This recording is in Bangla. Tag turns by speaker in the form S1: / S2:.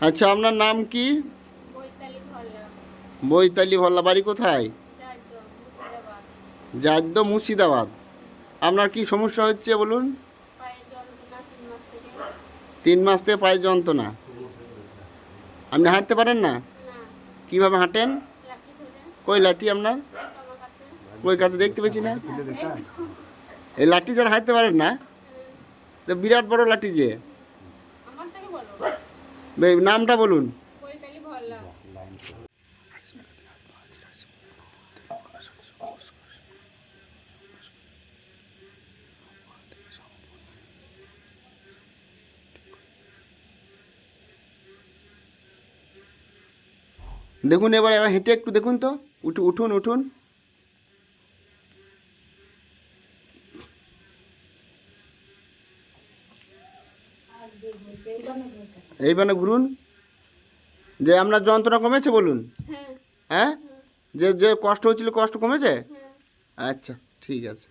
S1: আচ্ছা, আপনার নাম কি?
S2: বৈতালি ভল্লা।
S1: বৈতালি ভল্লা। বাড়ি কোথায়?
S2: জায়দ মুর্শিদাবাদ।
S1: জাদ্দ মুর্শিদাবাদ। আপনার কি সমস্যা হচ্ছে বলুন?
S2: পায়ে যন্ত্রণা 3 মাস থেকে।
S1: 3 মাস থেকে পায়ে যন্ত্রণা। আপনি হাঁটতে পারেন না?
S2: না।
S1: কিভাবে হাঁটেন?
S2: লাঠি ধরে।
S1: কই লাঠি আপনার?
S2: এই তো আমার কাছে।
S1: কই কাছে দেখতে পেয়েছি না।
S2: এই তো।
S1: এই লাঠি ছাড়া হাঁটতে পারেন না? তো বিরাট বড় লাঠি যে।
S2: আমার থেকে বলো।
S1: নামটা বলুন।
S2: বৈতালি ভল্লা।
S1: দেখুন, এবার এবার হেঁটে একটু দেখুন তো। উঠুন উঠুন। এইখানে ঘুরুন। যে আপনার যন্ত্রণা কমেছে বলুন।
S2: হ্যাঁ।
S1: হ্যাঁ, যে যে কষ্ট হচ্ছিল কষ্ট কমেছে?
S2: হ্যাঁ।
S1: আচ্ছা, ঠিক আছে।